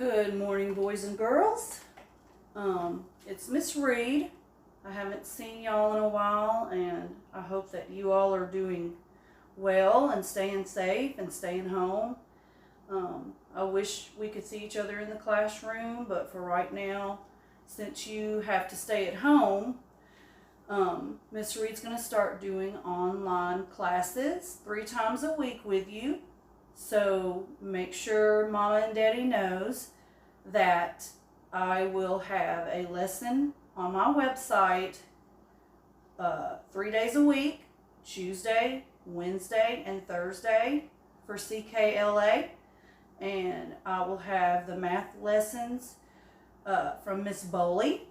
Good morning, boys and girls. It's Miss Reed. I haven't seen y'all in a while, and I hope that you all are doing well and staying safe and staying home. I wish we could see each other in the classroom, but for right now, since you have to stay at home, Miss Reed's going to start doing online classes 3 times a week with you. So make sure Mama and Daddy knows that I will have a lesson on my website 3 days a week, Tuesday, Wednesday, and Thursday for CKLA. And I will have the math lessons from Miss Bowley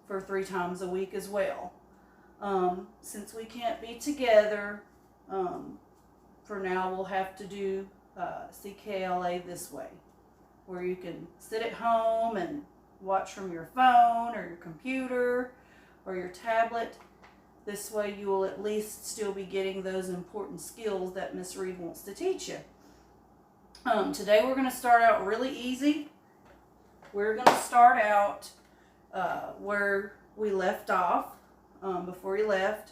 for 3 times a week as well. Since we can't be together, for now we'll have to do CKLA this way, where you can sit at home and watch from your phone or your computer or your tablet. This way you will at least still be getting those important skills that Miss Reed wants to teach you. Today we're going to start out really easy. We're going to start out where we left off before he left.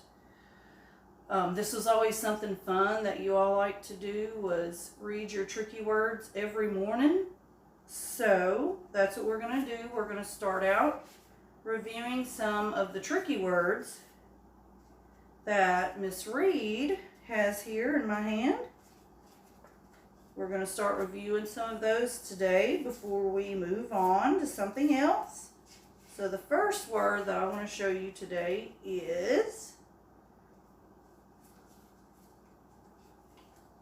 This was always something fun that you all like to do, was read your tricky words every morning. So that's what we're going to do. We're going to start out reviewing some of the tricky words that Miss Reed has here in my hand. We're going to start reviewing some of those today before we move on to something else. So the first word that I want to show you today is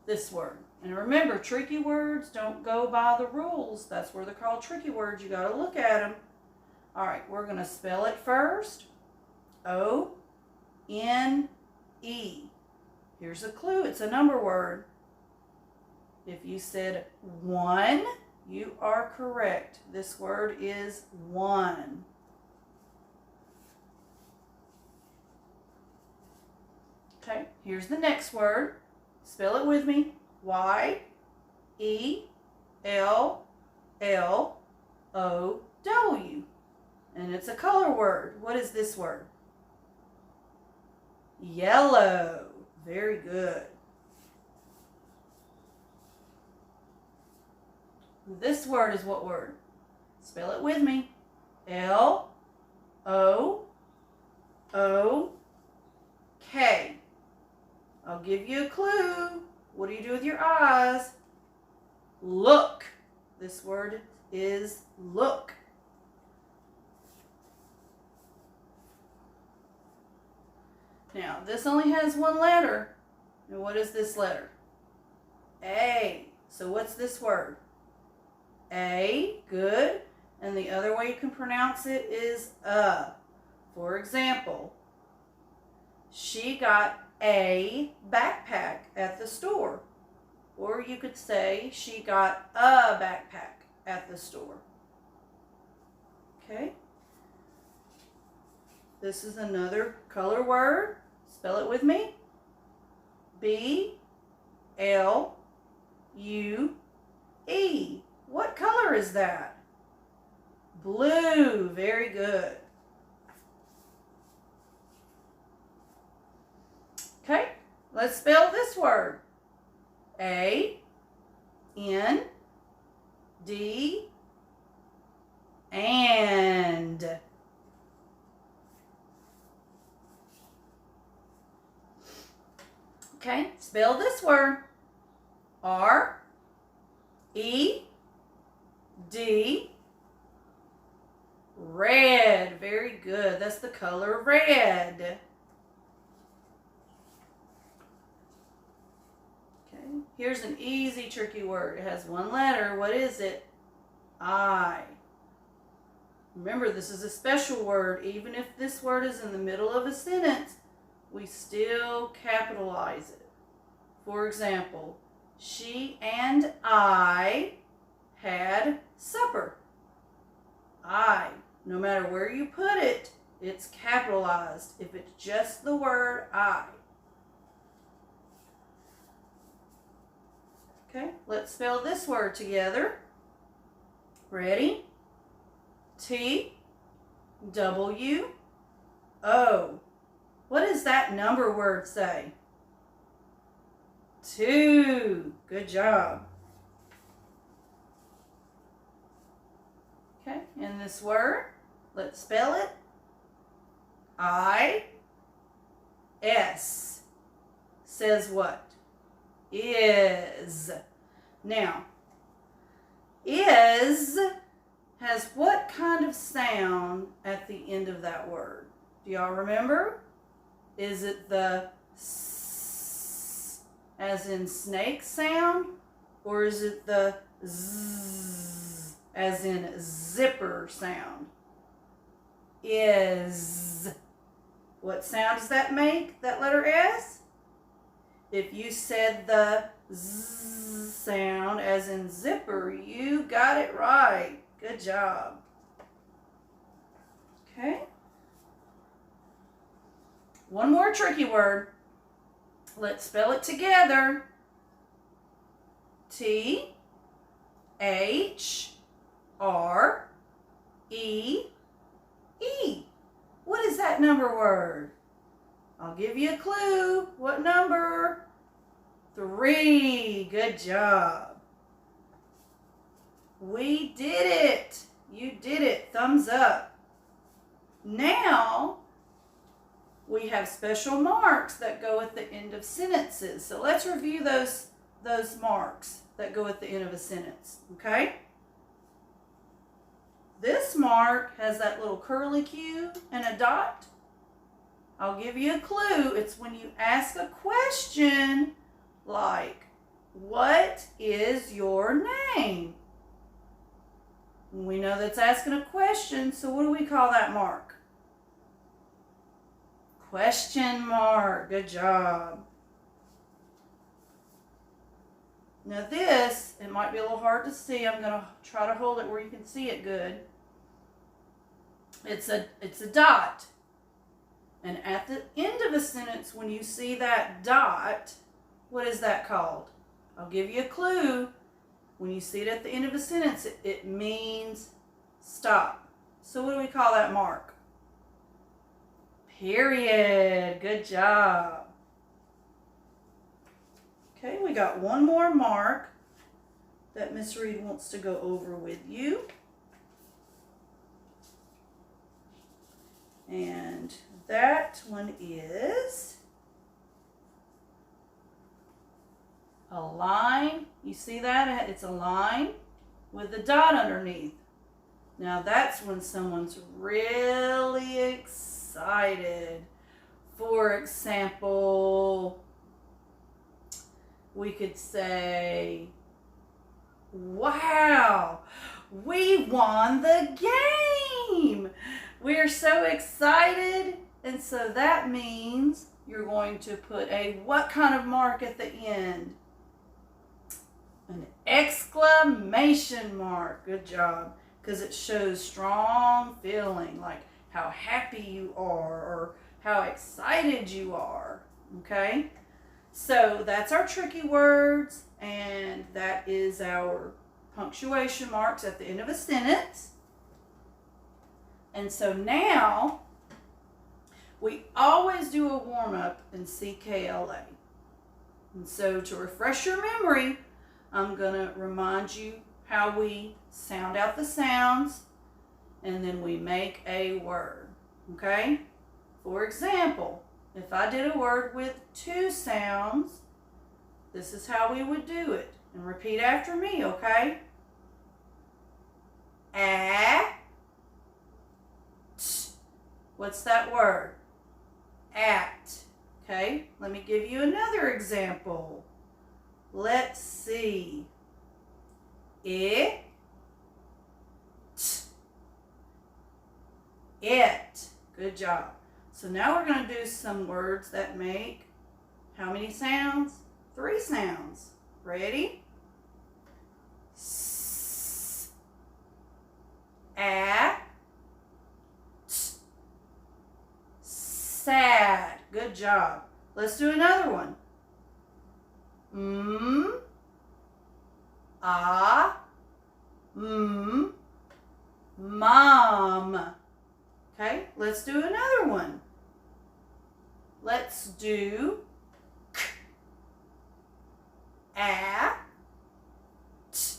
this word. And remember, tricky words don't go by the rules. That's where they're called tricky words. You got to look at them. All right, we're going to spell it first. O-N-E. Here's a clue. It's a number word. If you said 1, you are correct. This word is 1. Okay, here's the next word. Spell it with me. Y-E-L-L-O-W. And it's a color word. What is this word? Yellow. Very good. This word is what word? Spell it with me. L-O-O-K. I'll give you a clue. What do you do with your eyes? Look. This word is look. Now, this only has one letter. And what is this letter? A. So what's this word? A. Good. And the other way you can pronounce it is For example, she got a backpack at the store. Or you could say she got a backpack at the store. Okay? This is another color word. Spell it with me. B-L-U-E. What color is that? Blue. Very good. Okay, let's spell this word. A-N-D, and. Okay, spell this word. R-E-D, red. Very good. That's the color red. Here's an easy, tricky word. It has one letter. What is it? I. Remember, this is a special word. Even if this word is in the middle of a sentence, we still capitalize it. For example, she and I had supper. I. No matter where you put it, it's capitalized if it's just the word I. Okay, let's spell this word together. Ready? T, W, O. What does that number word say? 2. Good job. Okay, and this word, let's spell it. I-S. Says what? Is. Now, is has what kind of sound at the end of that word? Do y'all remember? Is it the S as in snake sound, or is it the Z as in zipper sound? Is. What sound does that make, that letter S? If you said the Z sound as in zipper, you got it right. Good job. Okay. One more tricky word. Let's spell it together. T, H, R, E, E. What is that number word? I'll give you a clue. What number? 3. Good job. We did it. You did it. Thumbs up. Now, we have special marks that go at the end of sentences. So let's review those marks that go at the end of a sentence, okay? This mark has that little curly Q and a dot. I'll give you a clue. It's when you ask a question like, what is your name? We know that's asking a question, so what do we call that mark? Question mark. Good job. Now this, it might be a little hard to see. I'm going to try to hold it where you can see it good. It's a dot. And at the end of a sentence, when you see that dot, what is that called? I'll give you a clue. When you see it at the end of a sentence, it means stop. So what do we call that mark? Period. Good job. Okay, we got one more mark that Miss Reed wants to go over with you. And that one is a line. You see that? It's a line with a dot underneath. Now that's when someone's really excited. For example, we could say, wow, we won the game. We're so excited. And so that means you're going to put a what kind of mark at the end? An exclamation mark. Good job. Because it shows strong feeling, like how happy you are or how excited you are. Okay? So that's our tricky words, and that is our punctuation marks at the end of a sentence. And so now, we always do a warm-up in CKLA. And so to refresh your memory, I'm going to remind you how we sound out the sounds, and then we make a word. Okay? For example, if I did a word with 2 sounds, this is how we would do it. And repeat after me, okay? At. What's that word? At. Okay, let me give you another example. Let's see. It. It. Good job. So now we're going to do some words that make how many sounds? 3 sounds. Ready? S. At. Sad. Good job. Let's do another one. Ah. mom. Okay, let's do another one. Let's do k, a, t,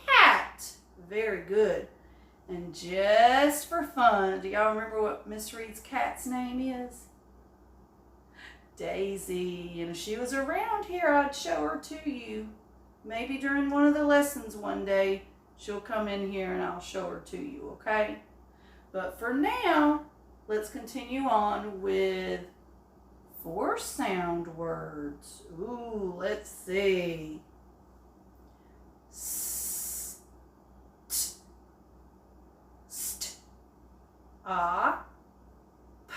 cat. Very good. And just for fun, do y'all remember what Miss Reed's cat's name is? Daisy. And if she was around here, I'd show her to you. Maybe during one of the lessons one day, she'll come in here and I'll show her to you, okay? But for now, let's continue on with 4 sound words. Ooh, let's see. S, t, st, a, p.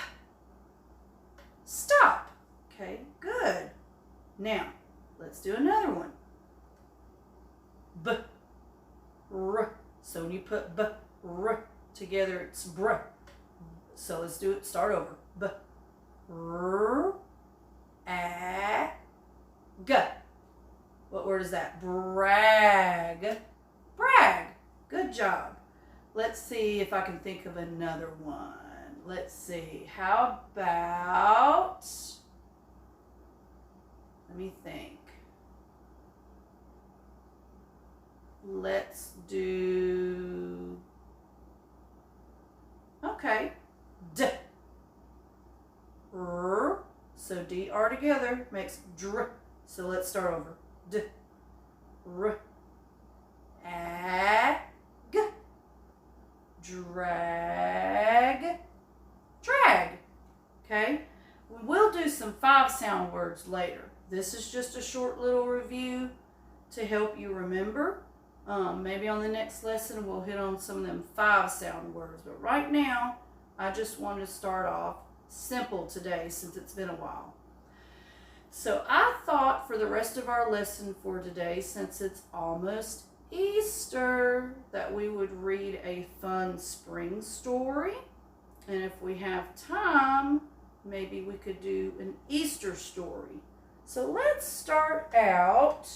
Stop. Okay, good. Now, let's do another one. B, r. So when you put b, r together, it's br. So let's do it. Start over. B, r, a, g. What word is that? Brag. Brag. Good job. Let's see if I can think of another one. Let's see. How about, let me think. Let's do, okay, d, r, so D, R together makes dr, so let's start over. D, r, a, g, drag, drag, okay? We will do some 5 sound words later. This is just a short little review to help you remember. Maybe on the next lesson we'll hit on some of them 5 sound words. But right now, I just wanted to start off simple today since it's been a while. So I thought for the rest of our lesson for today, since it's almost Easter, that we would read a fun spring story. And if we have time, maybe we could do an Easter story. So let's start out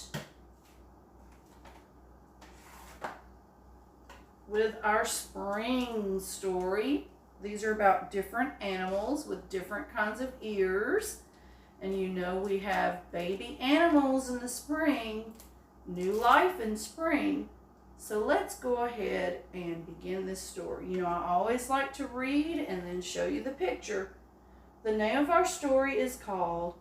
with our spring story. These are about different animals with different kinds of ears. And you know we have baby animals in the spring, new life in spring. So let's go ahead and begin this story. You know, I always like to read and then show you the picture. The name of our story is called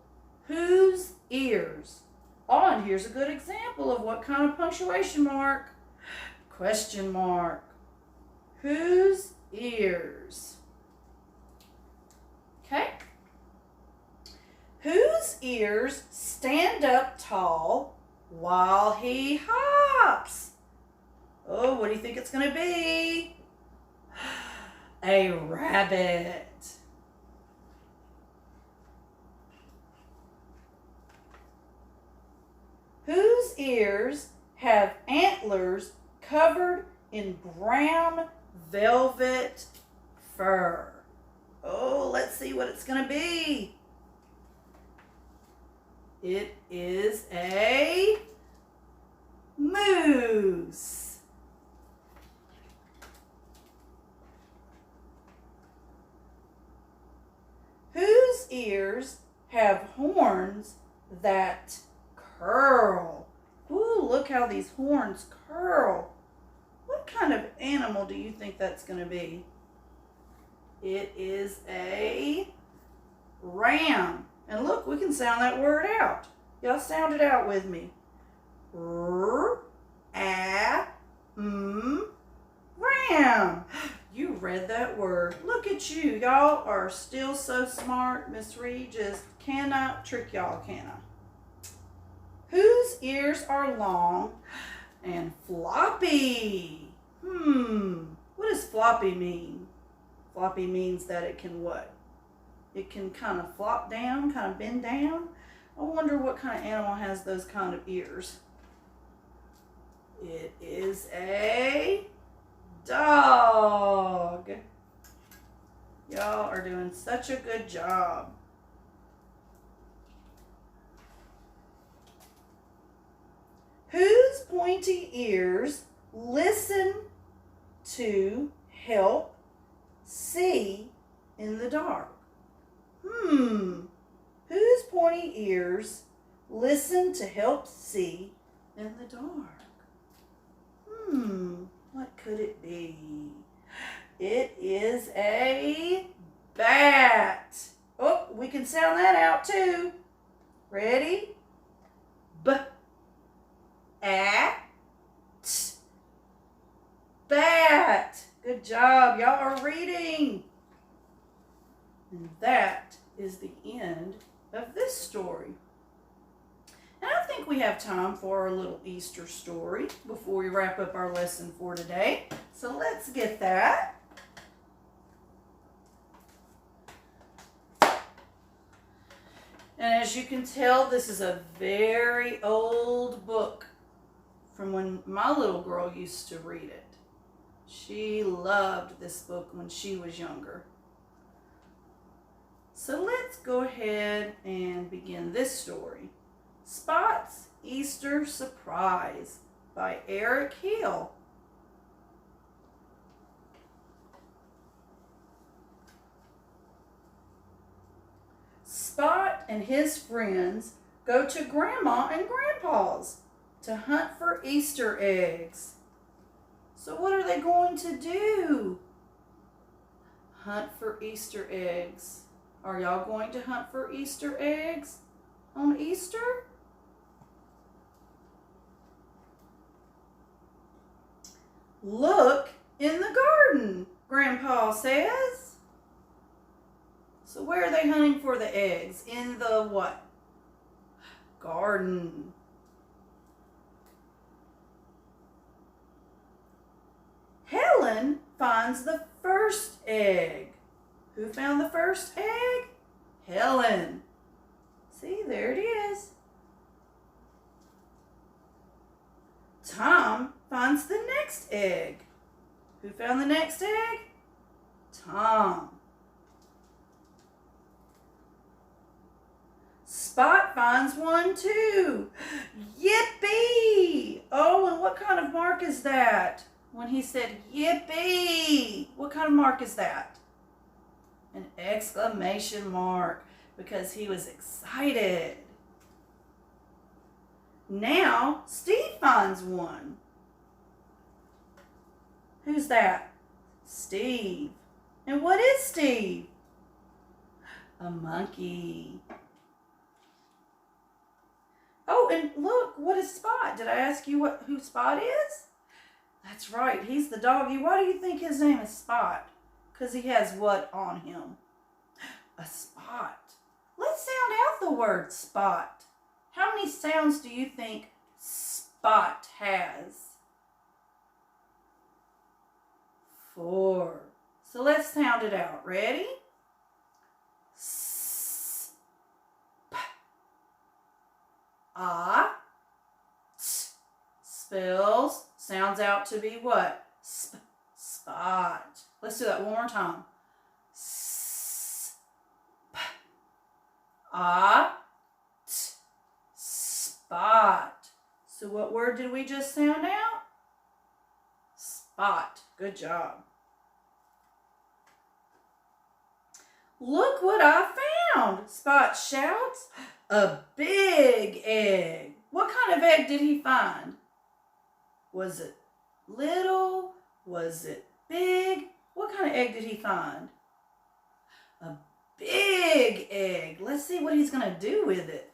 Whose Ears? Oh, and here's a good example of what kind of punctuation mark. Question mark. Whose ears? Okay. Whose ears stand up tall while he hops? Oh, what do you think it's going to be? A rabbit. Whose ears have antlers covered in brown velvet fur? Oh, let's see what it's going to be. It is a moose. Whose ears have horns that curl? Ooh, look how these horns curl. What kind of animal do you think that's going to be? It is a ram. And look, we can sound that word out. Y'all sound it out with me. R, a, m, ram. You read that word. Look at you. Y'all are still so smart. Miss Reed just cannot trick y'all, can I? Whose ears are long and floppy? What does floppy mean? Floppy means that it can what? It can kind of flop down, kind of bend down. I wonder what kind of animal has those kind of ears. It is a dog. Y'all are doing such a good job. Whose pointy ears listen to help see in the dark. Whose pointy ears listen to help see in the dark? What could it be? It is a bat. Oh, we can sound that out too. Ready? B-A-T. Bat. Good job. Y'all are reading. And that is the end of this story. And I think we have time for our little Easter story before we wrap up our lesson for today. So let's get that. And as you can tell, this is a very old book from when my little girl used to read it. She loved this book when she was younger. So let's go ahead and begin this story. Spot's Easter Surprise by Eric Hill. Spot and his friends go to Grandma and Grandpa's to hunt for Easter eggs. So what are they going to do? Hunt for Easter eggs. Are y'all going to hunt for Easter eggs on Easter? Look in the garden, Grandpa says. So where are they hunting for the eggs? In the what? Garden. Helen finds the first egg. Who found the first egg? Helen. See, there it is. Tom finds the next egg. Who found the next egg? Tom. Spot finds one too. Yippee! Oh, and what kind of mark is that? When he said yippee, what kind of mark is that? An exclamation mark, because he was excited. Now, Steve finds one. Who's that? Steve. And what is Steve? A monkey. Oh, and look, what is Spot? Did I ask you who Spot is? That's right, he's the doggy. Why do you think his name is Spot? Because he has what on him? A spot. Let's sound out the word spot. How many sounds do you think spot has? 4. So let's sound it out. Ready? S, p, a, t. Spells, sounds out to be what? Spot. Let's do that one more time. S, p, a, t. Spot. So what word did we just sound out? Spot. Good job. Look what I found, Spot shouts. A big egg. What kind of egg did he find? Was it little? Was it big? What kind of egg did he find? A big egg. Let's see what he's going to do with it.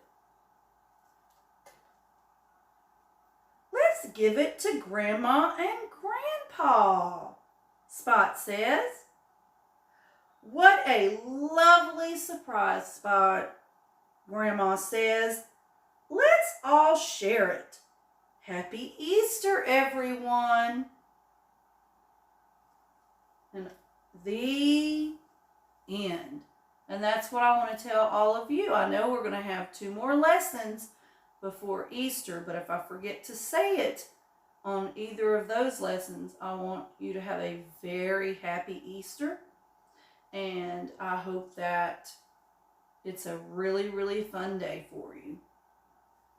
Let's give it to Grandma and Grandpa, Spot says. What a lovely surprise, Spot, Grandma says. Let's all share it. Happy Easter, everyone. And the end. And that's what I want to tell all of you. I know we're going to have 2 more lessons before Easter, but if I forget to say it on either of those lessons, I want you to have a very happy Easter. And I hope that it's a really, really fun day for you.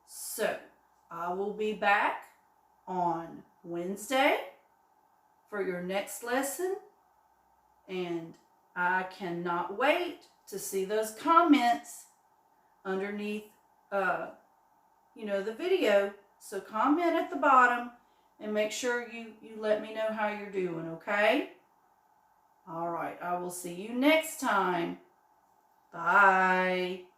So, I will be back on Wednesday for your next lesson. And I cannot wait to see those comments underneath, the video. So comment at the bottom and make sure you let me know how you're doing, okay? All right, I will see you next time. Bye.